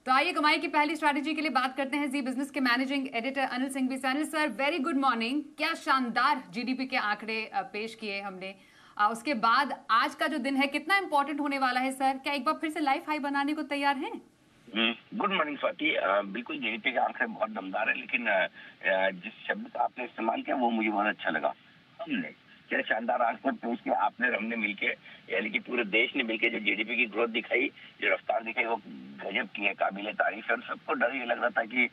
तो आइए कमाई की पहली स्ट्रैटेजी के लिए बात करते हैं जी बिजनेस के मैनेजिंग एडिटर अनिल सिंह भी। Anil sir, very good morning. क्या शानदार जीडीपी के आंकड़े पेश किए हमने। उसके बाद आज का जो दिन है कितना इंपॉर्टेंट होने वाला है सर? क्या एक बार फिर से लाइफ हाई बनाने को तैयार हैं? Good morning Swati. बिल्कुल जीडीपी के आंकड़े बहुत दमदार है, लेकिन जिस शब्द का आपने इस्तेमाल किया वो मुझे बहुत अच्छा लगा। हमने क्या शानदार आंकड़े पेश किया, आपने और हमने मिलके, यानी कि पूरे देश ने मिलके जो जीडीपी की ग्रोथ दिखाई, जो रफ्तार दिखाई, वो गजब की है, काबिले तारीफ है। और सबको डर ये लग रहा था कि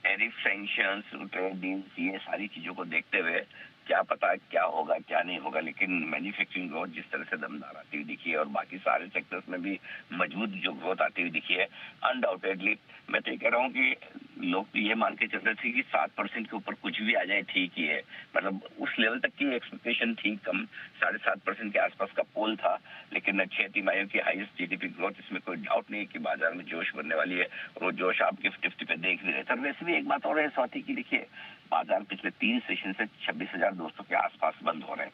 टैरिफ सैंक्शंस, ट्रेड डील्स, ये सारी चीजों को देखते हुए क्या पता क्या होगा क्या नहीं होगा। लेकिन मैन्युफैक्चरिंग ग्रोथ जिस तरह से दमदार आती हुई दिखी है और बाकी सारे सेक्टर्स में भी मजबूत जो ग्रोथ आती हुई दिखी है, अनडाउटेडली मैं तो ये कह रहा हूँ कि लोग तो ये मान के चल रहे थे कि 7% के ऊपर कुछ भी आ जाए ठीक ही है। मतलब उस लेवल तक की एक्सपेक्टेशन थी, कम 7.5% के आसपास का पोल था। लेकिन 6 तिमाहियों की हाईएस्ट जीडीपी ग्रोथ, इसमें कोई डाउट नहीं है कि बाजार में जोश बनने वाली है। और वो जोश आप गिफ्ट गिफ्ट पे देख भी रहे थे। वैसे भी एक बात और है स्वाति की, देखिए बाजार पिछले 3 सेशन से 26,200 के आसपास बंद हो रहे हैं।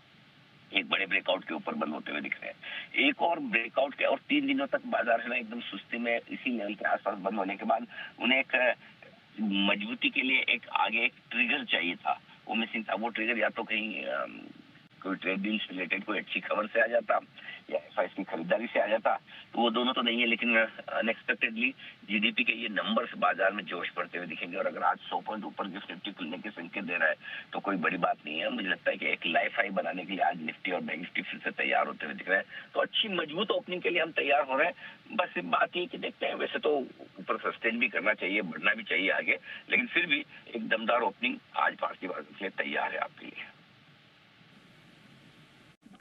एक बड़े ब्रेकआउट के ऊपर बंद होते हुए दिख रहे हैं। एक और ब्रेकआउट के और 3 दिनों तक बाजार है ना एकदम सुस्ती में इसी लेवल के आसपास बंद होने के बाद उन्हें एक मजबूती के लिए एक आगे एक ट्रिगर चाहिए था, वो मिसिंग था। वो ट्रिगर या तो कहीं कोई ट्रेड डील से रिलेटेड कोई अच्छी खबर से आ जाता या एफआईएस की खरीदारी से आ जाता। तो वो दोनों तो नहीं है, लेकिन अनएक्सपेक्टेडली जीडीपी के ये नंबर्स बाजार में जोश पड़ते हुए दिखेंगे। और अगर आज 100 पॉइंट ऊपर गिफ्ट निफ्टी खुलने के संकेत दे रहा है तो कोई बड़ी बात नहीं है। मुझे लगता है कि एक लाइफ हाई बनाने के लिए आज निफ्टी और बैंक निफ्टी फिर से तैयार होते हुए दिख रहे हैं। तो अच्छी मजबूत ओपनिंग के लिए हम तैयार हो रहे हैं। बस एक बात ये कि देखते हैं, वैसे तो ऊपर सस्टेन भी करना चाहिए, बढ़ना भी चाहिए आगे, लेकिन फिर भी एक दमदार ओपनिंग आज भारतीय बाजार के लिए तैयार है आपके लिए।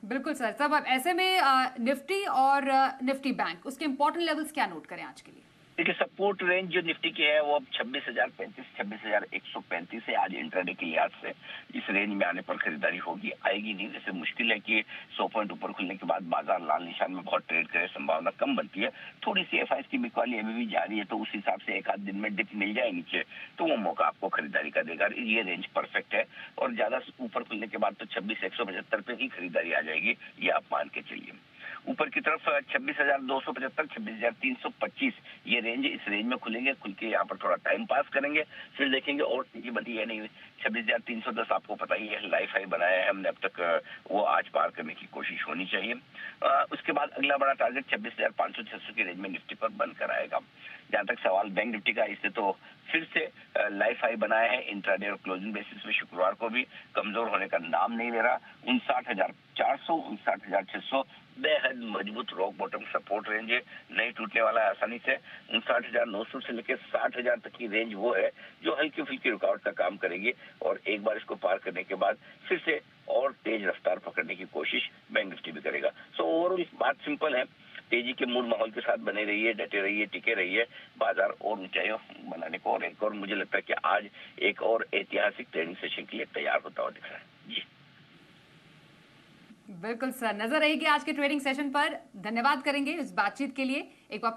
बिल्कुल सर। सब अब ऐसे में निफ्टी और निफ्टी बैंक, उसके इंपॉर्टेंट लेवल्स क्या नोट करें आज के लिए? देखिए सपोर्ट रेंज जो निफ्टी की है वो अब 26,035, 26,135 है आज इंट्राडे के लिहाज से। इस रेंज में आने पर खरीदारी होगी, आएगी नहीं। जैसे मुश्किल है कि 100 पॉइंट ऊपर खुलने के बाद बाजार लाल निशान में बहुत ट्रेड करे, संभावना कम बनती है। थोड़ी सी एफआईएस की बिकवाली अभी भी जारी है, तो उस हिसाब से एक आध दिन में डिप मिल जाए नीचे तो वो मौका आपको खरीदारी का देगा। ये रेंज परफेक्ट है और ज्यादा ऊपर खुलने के बाद तो 26,175 पे ही खरीदारी आ जाएगी, ये आप मान के चलिए। ऊपर की तरफ 26,275, 26,325 ये रेंज, इस रेंज में खुलेंगे। खुल के यहाँ पर थोड़ा टाइम पास करेंगे, फिर देखेंगे और तेजी बनती है नहीं। 26,310 आपको पता ही है लाइफ हाई बनाया है हमने अब तक, वो आज पार करने की कोशिश होनी चाहिए। उसके बाद अगला बड़ा टारगेट 26,500, 600 की रेंज में निफ्टी पर बंद कराएगा। जहां तक सवाल बैंक निफ्टी का, इससे तो फिर से लाइफ हाई बनाया है इंट्राडे और क्लोजिंग बेसिस में। शुक्रवार को भी कमजोर होने का नाम नहीं ले रहा। 59,400, 59,600 बेहद मजबूत रॉक बॉटम सपोर्ट रेंज है, नहीं टूटने वाला है आसानी से। 59,900 से लेकर 60,000 तक की रेंज वो है जो हल्की फुल्की रुकावट का काम करेगी। और एक बार इसको पार करने के बाद फिर से और तेज रफ्तार पकड़ने की कोशिश बैंक निफ्टी भी करेगा। सो ओवरऑल बात सिंपल है, तेजी के मूड माहौल के साथ बने रहिए, डटे रहिए, टिके रहिए। बाजार और ऊंचाइयों बनाने को और एक और मुझे लगता है कि आज एक और ऐतिहासिक ट्रेडिंग सेशन के लिए तैयार होता हुआ दिख रहा है जी। बिल्कुल सर, नजर रहेगी आज के ट्रेडिंग सेशन पर। धन्यवाद करेंगे इस बातचीत के लिए। एक बार